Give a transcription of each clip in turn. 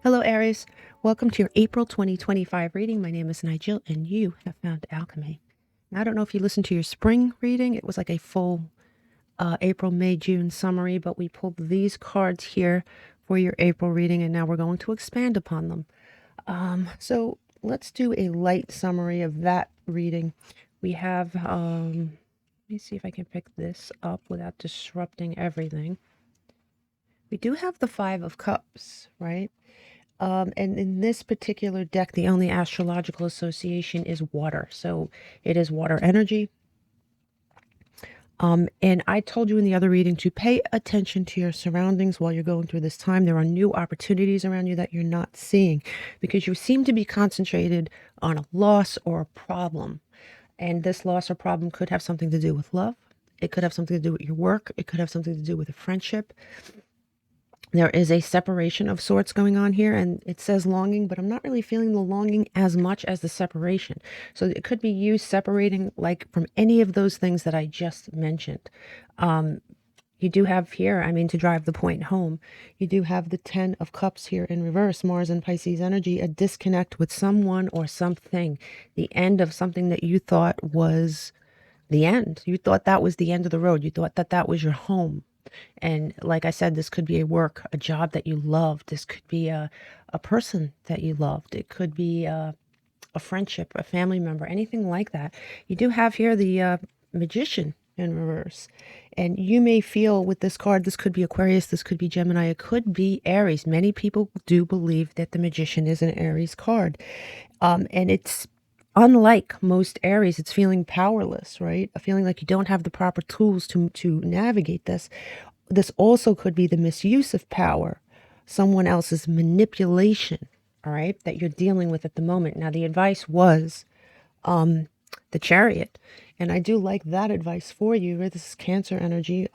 Hello, Aries. Welcome to your April 2025 reading. My name is Nigel, and you have found Alchemy. Now, I don't know if you listened to your spring reading. It was like a full April, May, June summary, but we pulled these cards here for your April reading, and now we're going to expand upon them. So let's do a light summary of that reading. We have, let me see if I can pick this up without disrupting everything. We do have the Five of Cups, right? And in this particular deck, the only astrological association is water. So it is water energy. And I told you in the other reading to pay attention to your surroundings while you're going through this time. There are new opportunities around you that you're not seeing because you seem to be concentrated on a loss or a problem. And this loss or problem could have something to do with love. It could have something to do with your work. It could have something to do with a friendship. There is a separation of sorts going on here, and it says longing, but I'm not really feeling the longing as much as the separation. So it could be you separating like from any of those things that I just mentioned. You do have here, I mean, to drive the point home, you do have the 10 of Cups here in reverse, Mars and Pisces energy, a disconnect with someone or something, the end of something that you thought was the end. You thought that was the end of the road. You thought that that was your home. And like I said, this could be a work, a job that you loved. This could be a person that you loved. It could be a friendship, a family member, anything like that. You do have here the Magician in reverse. And you may feel with this card, this could be Aquarius, this could be Gemini, it could be Aries. Many people do believe that the Magician is an Aries card. And it's unlike most Aries, it's feeling powerless, right? A feeling like you don't have the proper tools to navigate this. This also could be the misuse of power, someone else's manipulation, all right, that you're dealing with at the moment. Now, the advice was the Chariot, and I do like that advice for you. Right? This is Cancer energy.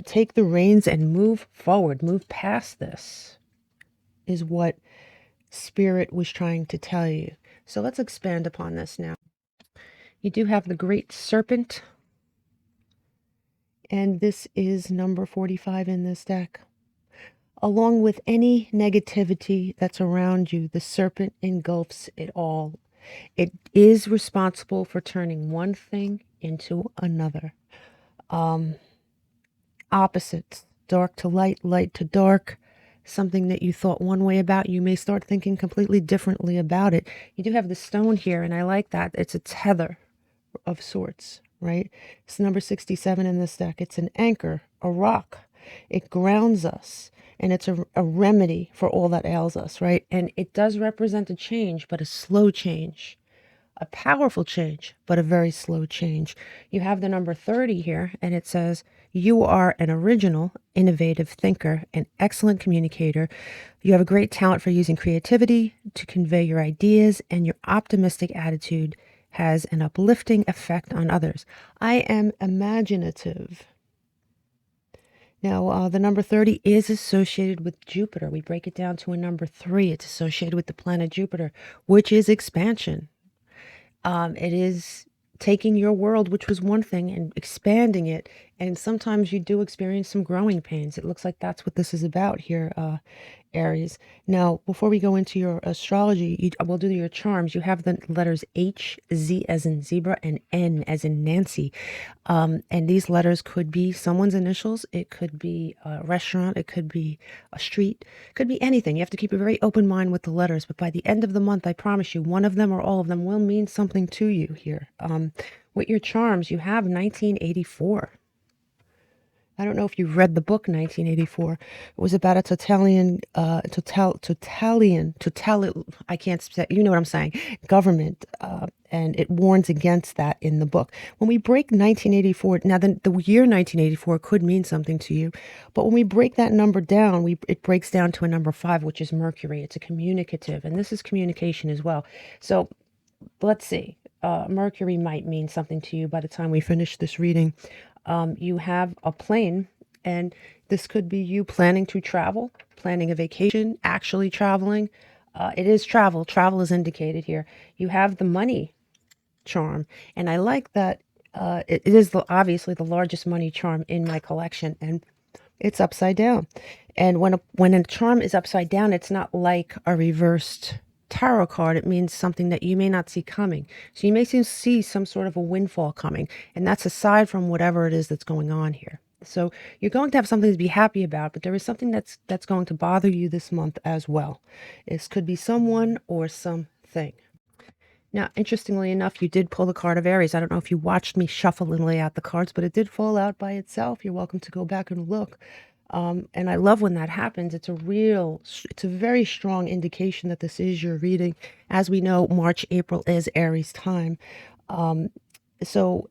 Take the reins and move forward, move past this, is what Spirit was trying to tell you. So let's expand upon this now. You do have the Great Serpent, and this is number 45 in this deck. Along with any negativity that's around you, the serpent engulfs it all. It is responsible for turning one thing into another. Opposites, dark to light, light to dark. Something that you thought one way about, you may start thinking completely differently about it. You do have the stone here, and I like that. It's a tether of sorts, right? It's number 67 in this deck. It's an anchor, a rock. It grounds us, and it's a remedy for all that ails us, right? And it does represent a change, but a slow change. A powerful change, but a very slow change. You have the number 30 here, and it says, you are an original, innovative thinker, an excellent communicator. You have a great talent for using creativity to convey your ideas, and your optimistic attitude has an uplifting effect on others. I am imaginative. Now, the number 30 is associated with Jupiter. We break it down to a number 3. It's associated with the planet Jupiter, which is expansion. It is taking your world, which was one thing, and expanding it. And sometimes you do experience some growing pains. It looks like that's what this is about here, Aries. Now, before we go into your astrology, we'll do your charms. You have the letters H, Z as in zebra, and N as in Nancy. And these letters could be someone's initials. It could be a restaurant. It could be a street. It could be anything. You have to keep a very open mind with the letters. But by the end of the month, I promise you, one of them or all of them will mean something to you here. With your charms, you have 1984. I don't know if you've read the book 1984. It was about a I can't say, you know what I'm saying, government, and it warns against that in the book. When we break 1984, now the year 1984 could mean something to you, but when we break that number down, it breaks down to a number 5, which is Mercury. It's a communicative, and this is communication as well. So let's see. Mercury might mean something to you by the time we finish this reading. You have a plane, and this could be you planning to travel, planning a vacation, actually traveling. It is travel. Travel is indicated here. You have the money charm, and I like that it is obviously the largest money charm in my collection, and it's upside down. And when a charm is upside down, it's not like a reversed tarot card. It means something that you may not see coming. So you may see some sort of a windfall coming, and that's aside from whatever it is that's going on here. So you're going to have something to be happy about, but there is something that's going to bother you this month as well. This could be someone or something. Now, interestingly enough, you did pull the card of Aries. I don't know if you watched me shuffle and lay out the cards, but it did fall out by itself. You're welcome to go back and look. And I love when that happens. It's a very strong indication that this is your reading. As we know, March, April is Aries time. So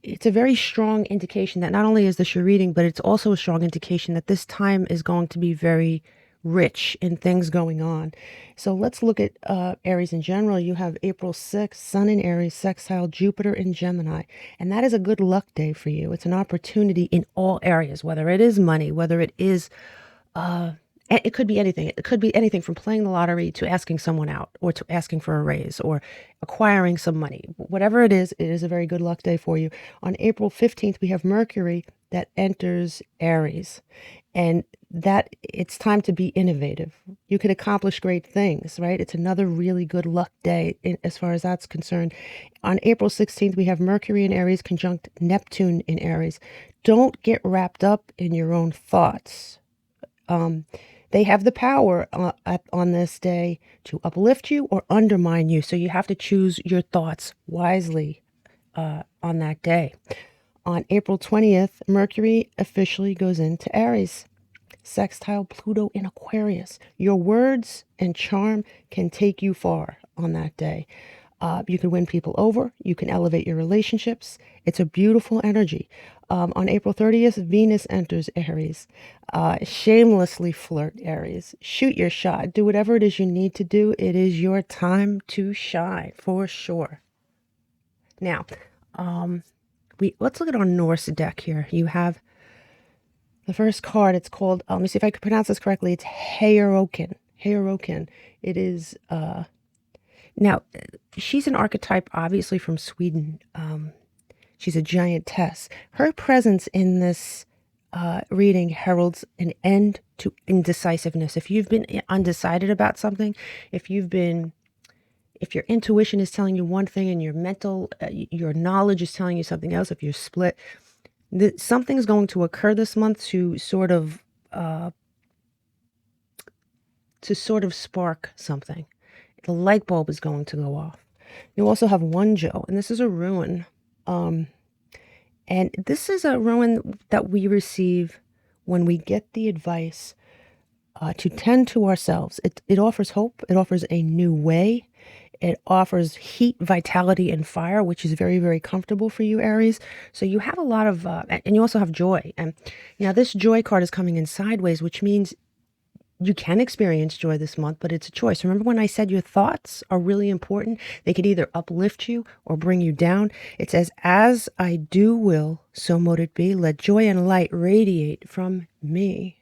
it's a very strong indication that not only is this your reading, but it's also a strong indication that this time is going to be very rich in things going on. So let's look at Aries in general. You have April 6th, Sun in Aries, sextile Jupiter in Gemini. And that is a good luck day for you. It's an opportunity in all areas, whether it is money, whether it is, it could be anything. It could be anything from playing the lottery to asking someone out or to asking for a raise or acquiring some money. Whatever it is a very good luck day for you. On April 15th, we have Mercury that enters Aries. And that it's time to be innovative. You could accomplish great things, right? It's another really good luck day as far as that's concerned. On April 16th, we have Mercury in Aries conjunct Neptune in Aries. Don't get wrapped up in your own thoughts. They have the power on this day to uplift you or undermine you. So you have to choose your thoughts wisely on that day. On April 20th, Mercury officially goes into Aries. Sextile Pluto in Aquarius. Your words and charm can take you far on that day. You can win people over. You can elevate your relationships. It's a beautiful energy. On April 30th, Venus enters Aries. Shamelessly flirt, Aries. Shoot your shot. Do whatever it is you need to do. It is your time to shine, for sure. Now, let's look at our Norse deck here. You have the first card. It's called, let me see if I can pronounce this correctly. It's Heiroken. Heiroken. It is, now, she's an archetype, obviously, from Sweden. She's a giantess. Her presence in this reading heralds an end to indecisiveness. If you've been undecided about something, if your intuition is telling you one thing and your knowledge is telling you something else, if you're split, something's going to occur this month to sort of spark something. The light bulb is going to go off. You also have Wonjo, and this is a ruin. And this is a ruin that we receive when we get the advice to tend to ourselves. It offers hope. It offers a new way. It offers heat, vitality, and fire, which is very, very comfortable for you, Aries. So you have a lot of, and you also have joy. And now this joy card is coming in sideways, which means you can experience joy this month, but it's a choice. Remember when I said your thoughts are really important? They could either uplift you or bring you down. It says, as I do will, so mote it be. Let joy and light radiate from me.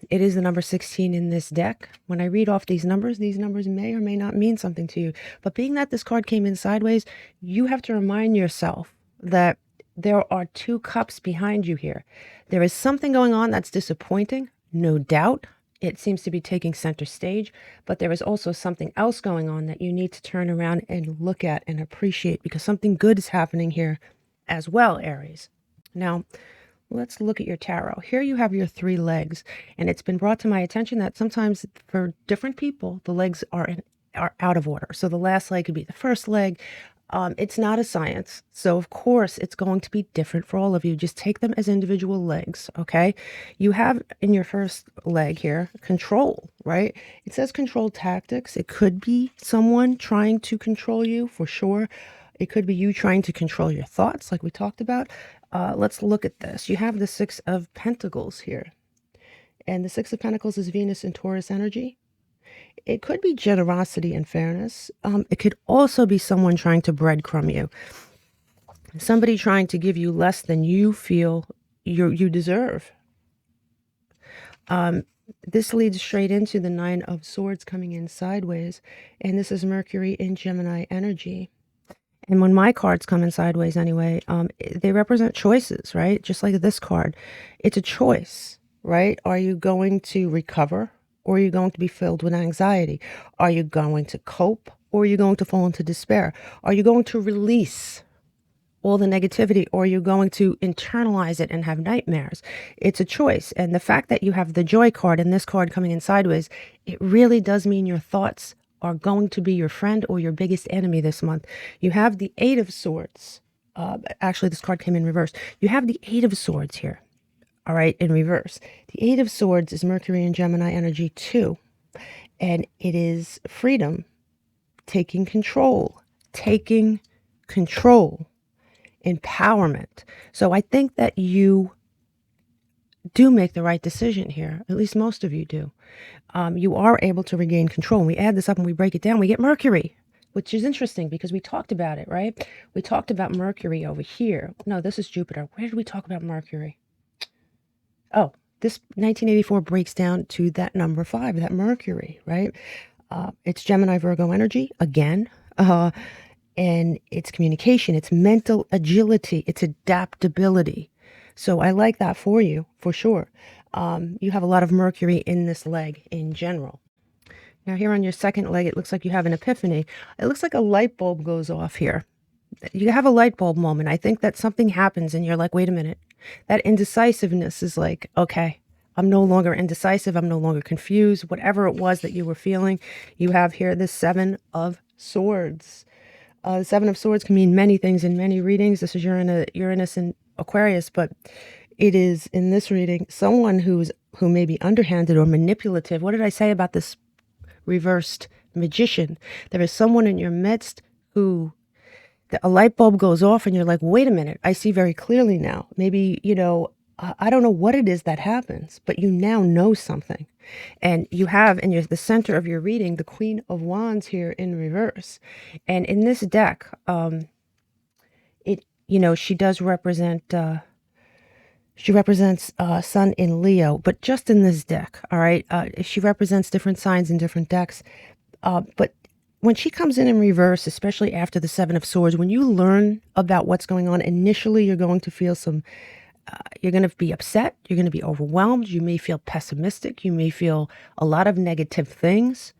It is the number 16 in this deck. When I read off these numbers may or may not mean something to you. But being that this card came in sideways, you have to remind yourself that there are two cups behind you here. There is something going on that's disappointing, no doubt. It seems to be taking center stage, but there is also something else going on that you need to turn around and look at and appreciate, because something good is happening here as well, Aries. Now, let's look at your tarot. Here you have your three legs, and it's been brought to my attention that sometimes for different people, the legs are out of order. So the last leg could be the first leg. It's not a science, so of course it's going to be different for all of you. Just take them as individual legs, okay? You have in your first leg here control, right? It says control tactics. It could be someone trying to control you, for sure. It could be you trying to control your thoughts, like we talked about. Let's look at this. You have the Six of Pentacles here, and the Six of Pentacles is Venus and Taurus energy. It could be generosity and fairness. It could also be someone trying to breadcrumb you. Somebody trying to give you less than you feel you deserve. This leads straight into the Nine of Swords coming in sideways. And this is Mercury in Gemini energy. And when my cards come in sideways anyway, they represent choices, right? Just like this card. It's a choice, right? Are you going to recover, or are you going to be filled with anxiety? Are you going to cope, or are you going to fall into despair? Are you going to release all the negativity, or are you going to internalize it and have nightmares? It's a choice. And the fact that you have the joy card and this card coming in sideways, it really does mean your thoughts are going to be your friend or your biggest enemy this month. You have the Eight of Swords. Actually, this card came in reverse. You have the Eight of Swords here, all right, in reverse. The Eight of Swords is Mercury and Gemini energy too. And it is freedom, taking control, empowerment. So I think that you do make the right decision here. At least most of you do. You are able to regain control. When we add this up and we break it down, we get Mercury, which is interesting because we talked about it, right? We talked about Mercury over here. No, this is Jupiter. Where did we talk about Mercury? Oh, this 1984 breaks down to that number 5, that Mercury, right? It's Gemini, Virgo energy again. And it's communication, it's mental agility, it's adaptability. So I like that for you, for sure. You have a lot of Mercury in this leg in general. Now here on your second leg, it looks like you have an epiphany. It looks like a light bulb goes off here. You have a light bulb moment. I think that something happens and you're like, wait a minute. That indecisiveness is like, okay, I'm no longer indecisive. I'm no longer confused. Whatever it was that you were feeling, you have here the Seven of Swords. The Seven of Swords can mean many things in many readings. This is Uranus and Aquarius, but it is in this reading someone who may be underhanded or manipulative. What did I say about this reversed magician? There is someone in your midst who a light bulb goes off and you're like, wait a minute, I see very clearly now. Maybe, I don't know what it is that happens, but you now know something. And you have in the center of your reading, the Queen of Wands here in reverse. And in this deck, she does represent, she represents Sun in Leo, but just in this deck, all right? She represents different signs in different decks. But when she comes in reverse, especially after the Seven of Swords, when you learn about what's going on, initially you're going to feel you're going to be upset. You're going to be overwhelmed. You may feel pessimistic. You may feel a lot of negative things,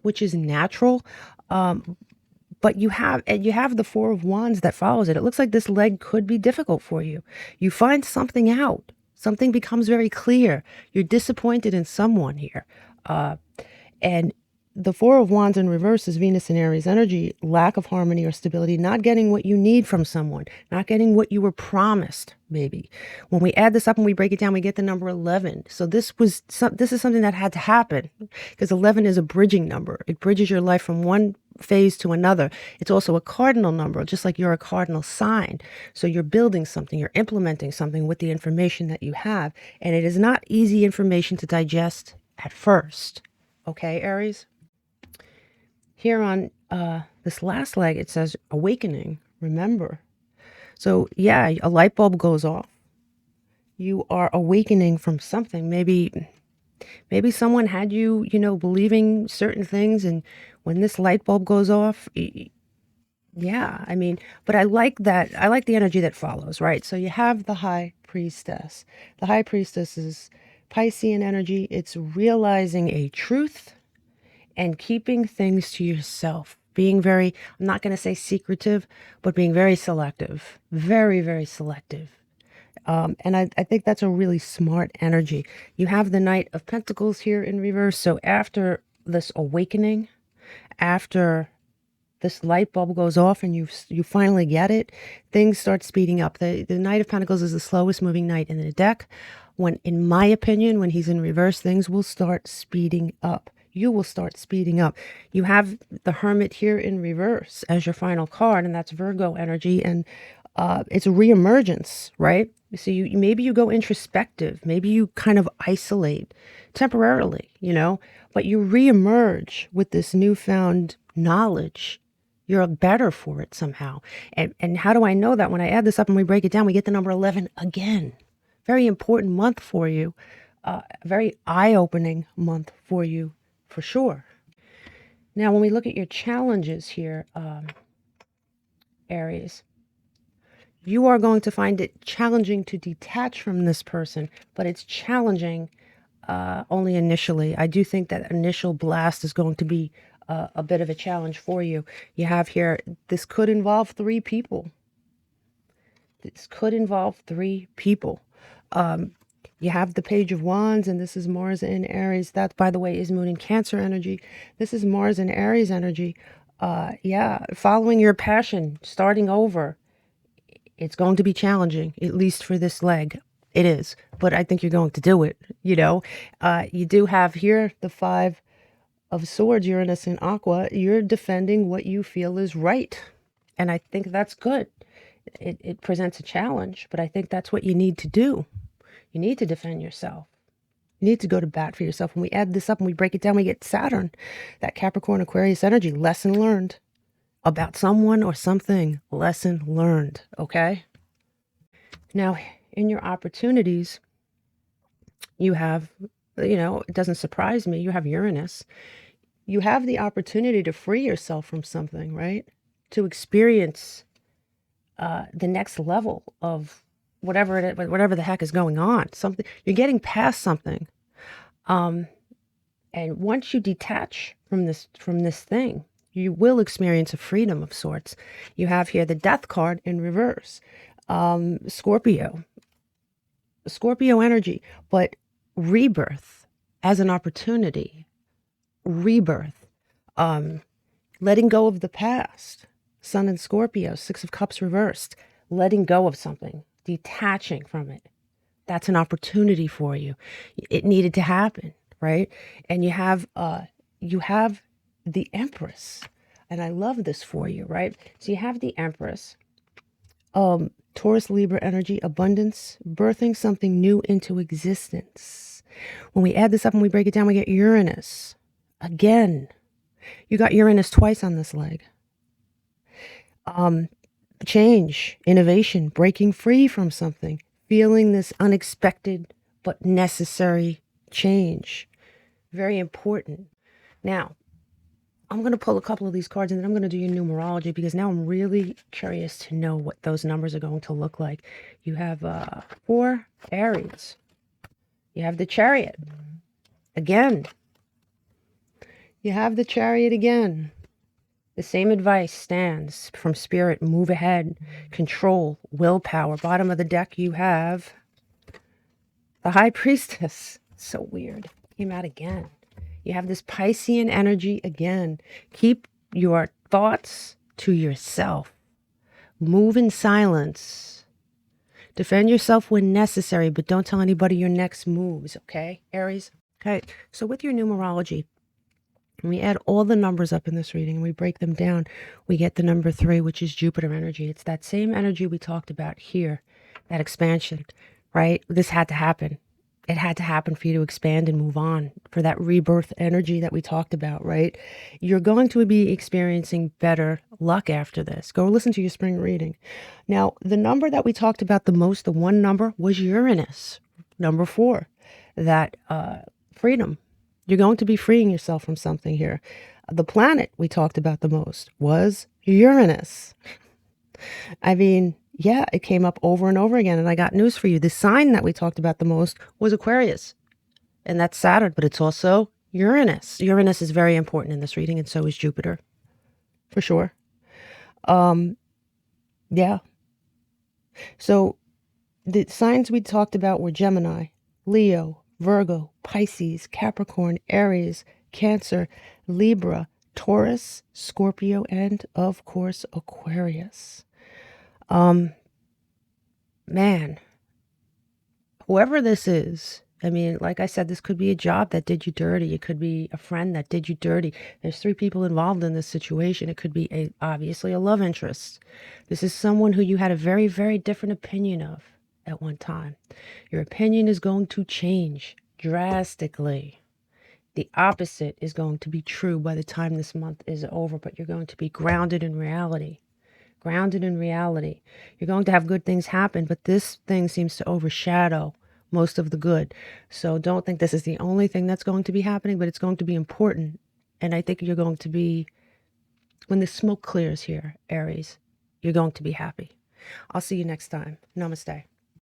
which is natural. But you have the Four of Wands that follows it. It looks like this leg could be difficult for you. You find something out. Something becomes very clear. You're disappointed in someone here. And the Four of Wands in reverse is Venus and Aries energy, lack of harmony or stability, not getting what you need from someone, not getting what you were promised, maybe. When we add this up and we break it down, we get the number 11. So this is something that had to happen because 11 is a bridging number. It bridges your life from one phase to another. It's also a cardinal number, just like you're a cardinal sign. So you're building something, you're implementing something with the information that you have. And it is not easy information to digest at first. Okay, Aries? Here on this last leg, it says awakening, remember. So yeah, a light bulb goes off. You are awakening from something. Maybe someone had you, believing certain things. And when this light bulb goes off, yeah, but I like that. I like the energy that follows, right? So you have the High Priestess. The High Priestess is Piscean energy. It's realizing a truth and keeping things to yourself, being very, I'm not going to say secretive, but being very selective, very, very selective. And I think that's a really smart energy. You have the Knight of Pentacles here in reverse. So after this awakening, after this light bulb goes off and you finally get it, things start speeding up. The Knight of Pentacles is the slowest moving knight in the deck. In my opinion, when he's in reverse, things will start speeding up. You will start speeding up. You have the Hermit here in reverse as your final card, and that's Virgo energy, and it's a reemergence, right? So maybe you go introspective, maybe you kind of isolate temporarily, but you reemerge with this newfound knowledge. You're better for it somehow. And how do I know that? When I add this up and we break it down, we get the number 11 again. Very important month for you. Very eye-opening month for you. For sure. Now, when we look at your challenges here, Aries. You are going to find it challenging to detach from this person, but it's challenging only initially. I do think that initial blast is going to be a bit of a challenge for you. You have here, this could involve 3 people. This could involve 3 people. You have the Page of Wands, and this is Mars in Aries. That, by the way, is Moon in Cancer energy. This is Mars in Aries energy. Yeah, following your passion, starting over. It's going to be challenging, at least for this leg. It is, but I think you're going to do it, you know. You do have here the 5 of Swords, Uranus and Aqua. You're defending what you feel is right, and I think that's good. It presents a challenge, but I think that's what you need to do. You need to defend yourself. You need to go to bat for yourself. When we add this up and we break it down, we get Saturn, that Capricorn Aquarius energy. Lesson learned about someone or something. Lesson learned, okay? Now, in your opportunities, you have, you know, it doesn't surprise me, you have Uranus. You have the opportunity to free yourself from something, right? To experience the next level of whatever whatever the heck is going on. Something, you're getting past something. And once you detach from this thing, you will experience a freedom of sorts. You have here the Death card in reverse. Scorpio energy, but rebirth as an opportunity, rebirth, letting go of the past. Sun in Scorpio, 6 of Cups reversed, letting go of something, detaching from it. That's an opportunity for you. It needed to happen, right? And you have the Empress, and I love this for you, right? So you have the Empress, Taurus, Libra energy, abundance, birthing something new into existence. When we add this up and we break it down, we get Uranus. Again, you got Uranus twice on this leg. Change, innovation, breaking free from something, feeling this unexpected but necessary change. Very important. Now, I'm going to pull a couple of these cards and then I'm going to do your numerology, because now I'm really curious to know what those numbers are going to look like. You have 4 Aries. You have the Chariot. Again. You have the Chariot again. The same advice stands from Spirit. Move ahead. Control. Willpower. Bottom of the deck, you have the High Priestess. So weird. Came out again. You have this Piscean energy again. Keep your thoughts to yourself. Move in silence. Defend yourself when necessary, but don't tell anybody your next moves, okay, Aries? Okay, so with your numerology, when we add all the numbers up in this reading and we break them down, we get the number 3, which is Jupiter energy. It's that same energy we talked about here, that expansion, right? This had to happen. It had to happen for you to expand and move on, for that rebirth energy that we talked about, right? You're going to be experiencing better luck after this. Go listen to your spring reading. Now, the number that we talked about the most, the one number, was Uranus, number 4, that freedom. You're going to be freeing yourself from something here. The planet we talked about the most was Uranus. I mean, yeah, it came up over and over again. And I got news for you. The sign that we talked about the most was Aquarius. And that's Saturn, but it's also Uranus. Uranus is very important in this reading, and so is Jupiter, for sure. Yeah. So the signs we talked about were Gemini, Leo, Virgo, Pisces, Capricorn, Aries, Cancer, Libra, Taurus, Scorpio, and of course, Aquarius. Man, whoever this is, I mean, like I said, this could be a job that did you dirty. It could be a friend that did you dirty. There's 3 people involved in this situation. It could be obviously a love interest. This is someone who you had a very, very different opinion of at one time. Your opinion is going to change drastically. The opposite is going to be true by the time this month is over, but you're going to be grounded in reality. Grounded in reality. You're going to have good things happen, but this thing seems to overshadow most of the good. So don't think this is the only thing that's going to be happening, but it's going to be important. And I think you're going to be, when the smoke clears here, Aries, you're going to be happy. I'll see you next time. Namaste.